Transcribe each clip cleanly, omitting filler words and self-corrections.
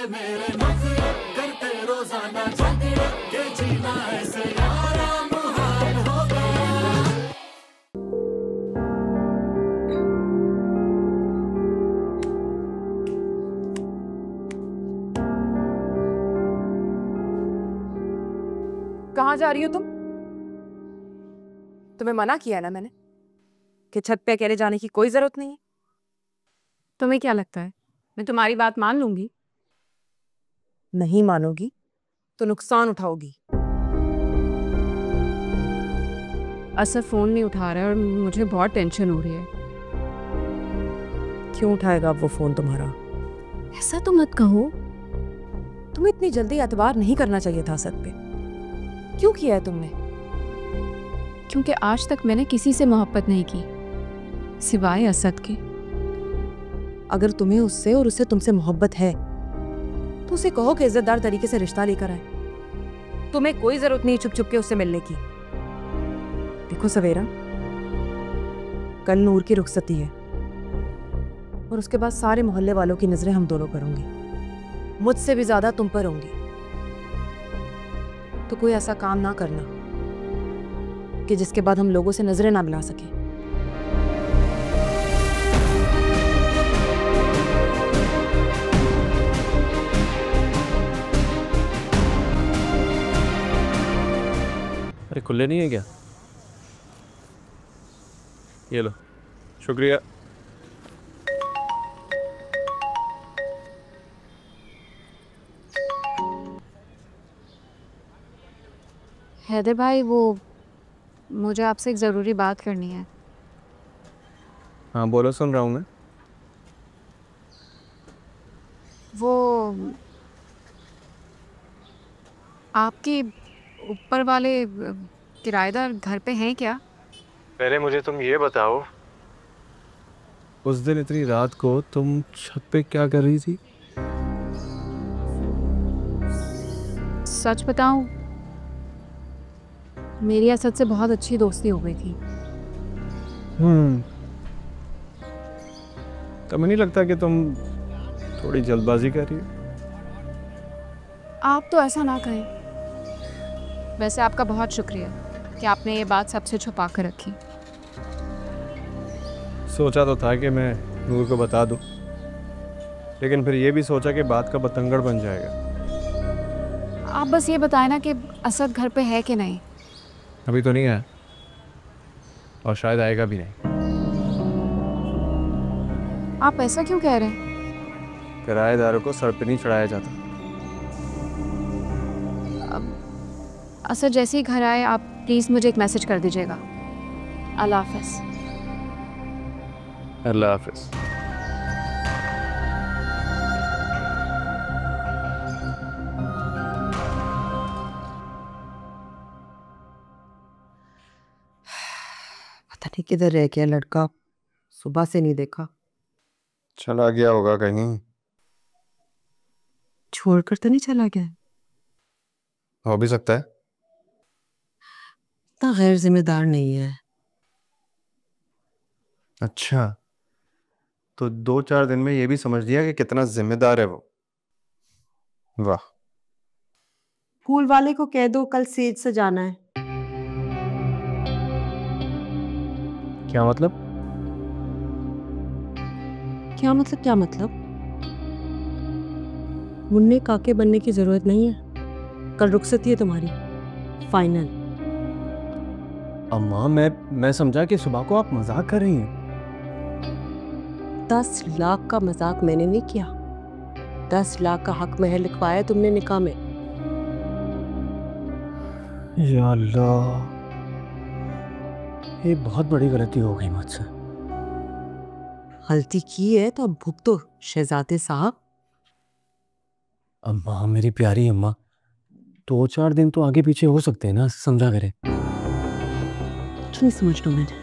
मेरे नखरे करते रोजाना झगड़े, ये जीना ऐसे यारा मुहाल हो गया। कहाँ जा रही हो तुम? तुम्हें मना किया है ना मैंने कि छत पे अकेले जाने की कोई जरूरत नहीं है। तुम्हें क्या लगता है मैं तुम्हारी बात मान लूंगी? नहीं मानोगी तो नुकसान उठाओगी। असर फोन नहीं उठा रहा है और मुझे बहुत टेंशन हो रही है। क्यों उठाएगा अब वो फोन तुम्हारा? ऐसा तो मत कहो। तुम्हें इतनी जल्दी एतबार नहीं करना चाहिए था असद पे। क्यों किया है तुमने? क्योंकि आज तक मैंने किसी से मोहब्बत नहीं की सिवाय असद के। अगर तुम्हें उससे और उससे तुमसे मोहब्बत है तो उसे कहो कि इज्जतदार तरीके से रिश्ता लेकर आए। तुम्हें कोई जरूरत नहीं छुप छुप के उससे मिलने की। देखो सवेरा, कल नूर की रुखसती है और उसके बाद सारे मोहल्ले वालों की नजरें हम दोनों पर होंगी, मुझसे भी ज्यादा तुम पर होंगी। तो कोई ऐसा काम ना करना कि जिसके बाद हम लोगों से नजरें ना मिला सके। अरे खुले नहीं है क्या? ये लो, शुक्रिया। हैदर भाई, वो मुझे आपसे एक ज़रूरी बात करनी है। हाँ बोलो, सुन रहा हूँ मैं। वो आपके ऊपर वाले किराएदार घर पे हैं क्या? पहले मुझे तुम ये बताओ, उस दिन इतनी रात को तुम छत पे क्या कर रही थी? सच बताऊं, मेरी असद से बहुत अच्छी दोस्ती हो गई थी। तुम्हें नहीं लगता कि तुम थोड़ी जल्दबाजी कर रही हो? आप तो ऐसा ना कहें। वैसे आपका बहुत शुक्रिया कि आपने ये बात सबसे छुपा कर रखी। सोचा तो था कि मैं नूर को बता दूं, लेकिन फिर ये भी सोचा कि बात का बतंगड़ बन जाएगा। आप बस ये बताएं ना कि असद घर पे है कि नहीं। अभी तो नहीं आया और शायद आएगा भी नहीं। आप ऐसा क्यों कह रहे हैं? किराएदारों को सर पे नहीं चढ़ाया जाता। असद जैसे ही घर आए आप प्लीज़ मुझे एक मैसेज कर दीजिएगा। अल्लाह हाफ़िज़। अल्लाह हाफिज। पता नहीं किधर रह गया लड़का, सुबह से नहीं देखा। चला गया होगा कहीं। छोड़कर तो नहीं चला गया? हो भी सकता है। इतना गैर जिम्मेदार नहीं है। अच्छा, तो 2-4 दिन में ये भी समझ लिया कि कितना जिम्मेदार है वो। वाह। फूल वाले को कह दो कल सेज सजाना है। क्या मतलब? क्या मतलब? क्या मतलब? मुन्ने काके बनने की जरूरत नहीं है। कल रुखसती है तुम्हारी, फाइनल। अम्मा, मैं समझा कि सुबह को आप मजाक कर रही हैं। 10 लाख का मजाक मैंने नहीं किया। 10 लाख का हक महल लिखवाया तुमने निकाह में। या अल्लाह, ये बहुत बड़ी गलती हो गई मुझसे। गलती की है तो अब भुगतो शहजादे साहब। अम्मा, मेरी प्यारी अम्मा, 2-4 दिन तो आगे पीछे हो सकते हैं ना, समझा करे। कुछ नहीं समझ लो मैंने।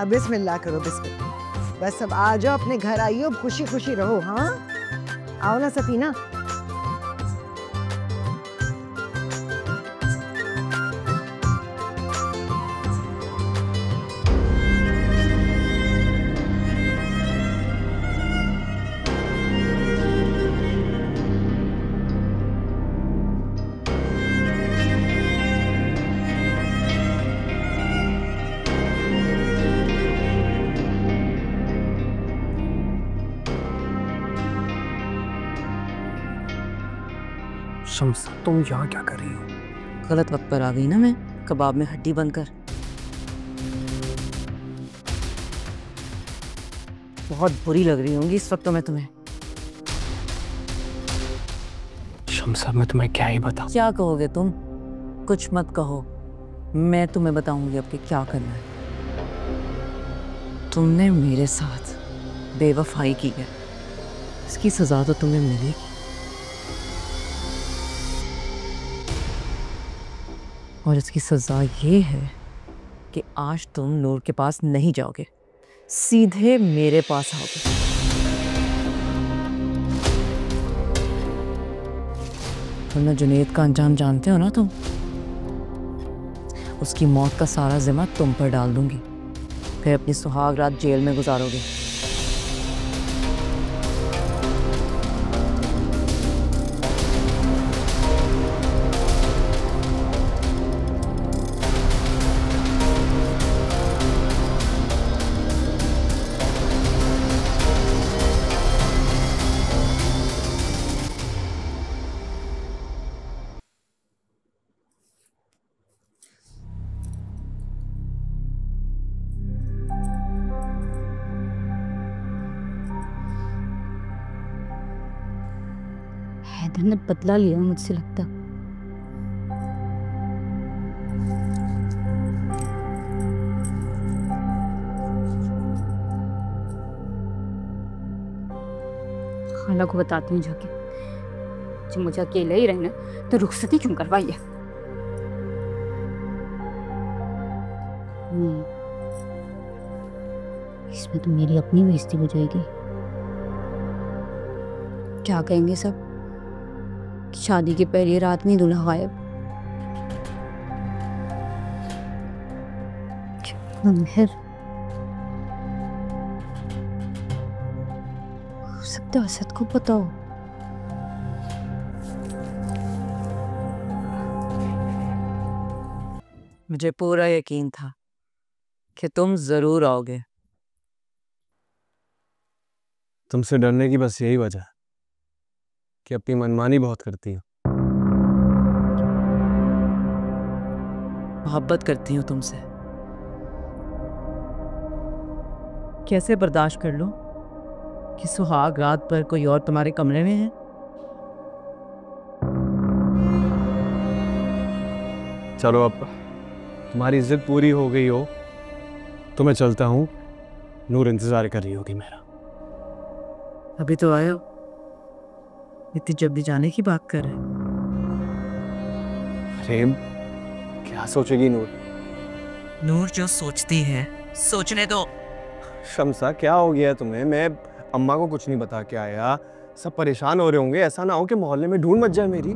अब बिस्मिल्लाह करो, बिस्मिल्लाह। बस अब आ जाओ, अपने घर आइयो, खुशी खुशी रहो। हाँ आओ ना सफीना। शम्स, तुम यहाँ क्या कर रही हो? गलत वक्त पर आ गई ना मैं, कबाब में हड्डी बनकर। बहुत बुरी लग रही होंगी इस वक्त तो मैं तुम्हें। शम्स, मैं तुम्हें क्या ही बताऊं? क्या कहोगे तुम? कुछ मत कहो, मैं तुम्हें बताऊंगी अब कि क्या करना है। तुमने मेरे साथ बेवफाई की है, इसकी सजा तो तुम्हें मिलेगी। और इसकी सजा ये है कि आज तुम नूर के पास नहीं जाओगे, सीधे मेरे पास आओगे। वरना जुनेद का अंजाम जानते हो ना तुम, उसकी मौत का सारा जिम्मा तुम पर डाल दूंगी, फिर अपनी सुहाग रात जेल में गुजारोगे। हैदर ने बदला लिया मुझसे लगता। खाला को बताती हूँ जाके, जब मुझे अकेले ही रहना तो रुखसती क्यों करवाई है। इसमें तो मेरी अपनी बेइज्जती हो जाएगी। क्या कहेंगे सब, शादी की पहली रात में दूल्हा गायब। मेहर हो सकता है असद को पता हो। मुझे पूरा यकीन था कि तुम जरूर आओगे। तुमसे डरने की बस यही वजह कि अपनी मनमानी बहुत करती हो। मोहब्बत करती हूँ तुमसे, कैसे बर्दाश्त कर लो कि सुहाग रात पर कोई और तुम्हारे कमरे में है। चलो अब तुम्हारी जिद पूरी हो गई हो तो मैं चलता हूँ, नूर इंतजार कर रही होगी मेरा। अभी तो आए हो, इतनी जल्दी जाने की बात कर रहे। अरे क्या सोचेगी नूर? नूर जो सोचती है सोचने दो। शम्सा क्या हो गया तुम्हें? मैं अम्मा को कुछ नहीं बता के आया, सब परेशान हो रहे होंगे, ऐसा ना हो कि मोहल्ले में ढूंढ मच जाए मेरी।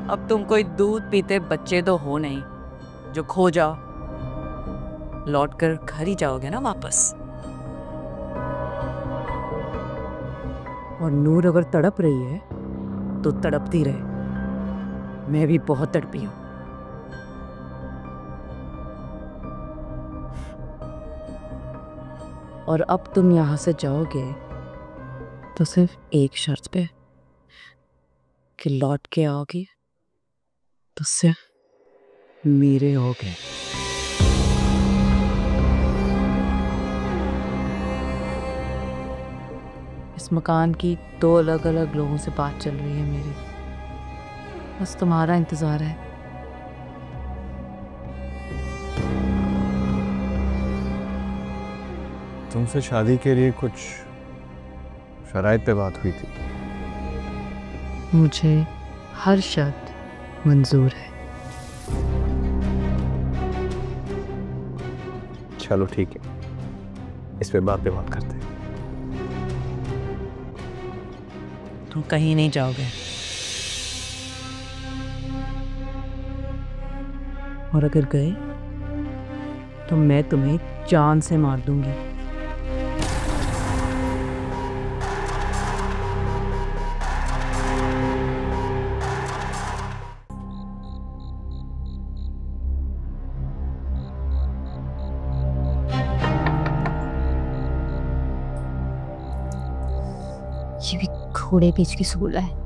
अब तुम कोई दूध पीते बच्चे तो हो नहीं जो खो जाओ, लौट कर घर ही जाओगे ना वापस। और नूर अगर तड़प रही है तो तड़पती रहे, मैं भी बहुत तड़पी हूं। और अब तुम यहां से जाओगे तो सिर्फ एक शर्त पे कि लौट के आओगी तो सिर्फ मेरे होगे। इस मकान की 2 अलग अलग लोगों से बात चल रही है मेरी, बस तुम्हारा इंतजार है। तुमसे शादी के लिए कुछ शराइत पे बात हुई थी। मुझे हर शर्त मंजूर है। चलो ठीक है, इस पे बात करते हैं। तुम कहीं नहीं जाओगे, और अगर गए तो मैं तुम्हें जान से मार दूंगी। ये भी घोड़े बीच की सूला है।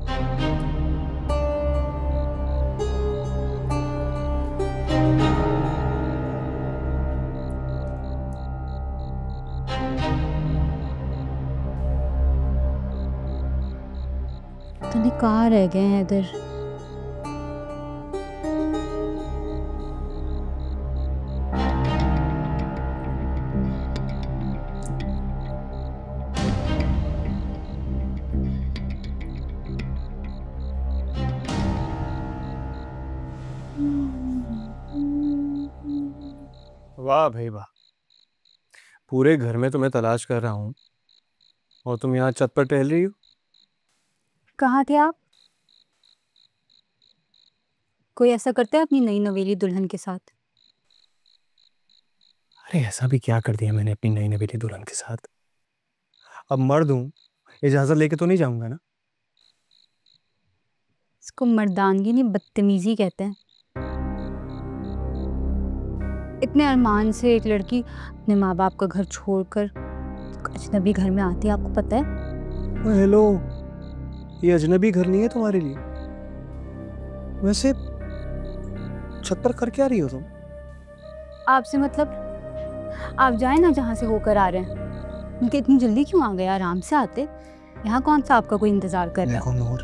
तूने कहाँ रह गए हैं इधर? वाह भाई वाह, पूरे घर में तुम्हें तलाश कर रहा हूँ और तुम यहाँ छत पर टहल रही हो। कहाँ थे आप? कोई ऐसा करता है अपनी नई नवेली दुल्हन के साथ? अरे ऐसा भी क्या कर दिया मैंने अपनी नई नवेली दुल्हन के साथ? अब मर्द हूँ, इजाजत लेके तो नहीं जाऊंगा ना। इसको मर्दानगी नहीं, बदतमीजी कहते हैं। इतने अरमान से एक लड़की अपने माँ बाप का घर छोड़कर अजनबी घर में आती है, आपको पता है? हेलो, ये अजनबी घर नहीं है तुम्हारे लिए। वैसे छत पर कर क्या रही हो तुम? आपसे मतलब आप जाए ना जहाँ से होकर आ रहे हैं। उनके इतनी जल्दी क्यों आ गए? आराम से आते। यहाँ कौन सा आपका कोई इंतजार कर रहा है? देखो नूर,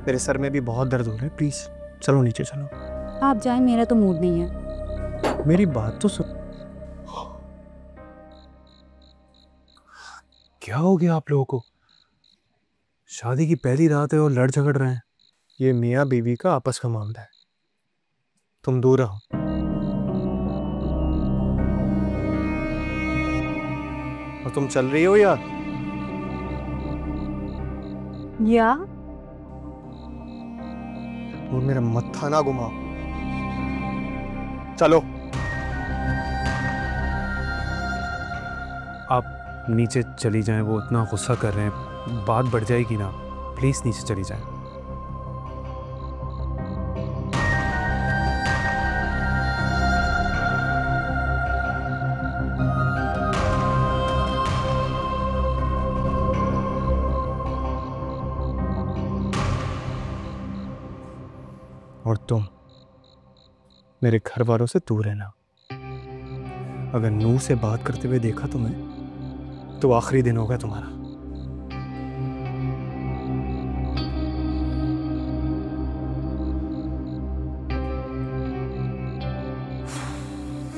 मेरे सर में भी बहुत दर्द हो रहा है, प्लीज चलो नीचे चलो। आप जाए, मेरा तो मूड नहीं है। मेरी बात तो सुन। क्या हो गया आप लोगों को? शादी की पहली रात है और लड़ झगड़ रहे हैं। ये मियाँ बीवी का आपस का मामला है, तुम दूर रहो। और तुम चल रही हो या और मेरा मत्था ना घुमाओ, चलो। आप नीचे चली जाएं, वो इतना गुस्सा कर रहे हैं, बात बढ़ जाएगी ना। प्लीज नीचे चली जाएं। और तुम मेरे घर वालों से दूर रहना। अगर नूर से बात करते हुए देखा तुम्हें तो आखिरी दिन होगा तुम्हारा।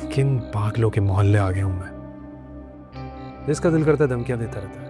किन पागलों के मोहल्ले आ गया हूं मैं, जिसका दिल करता है धमकियां देता रहता है।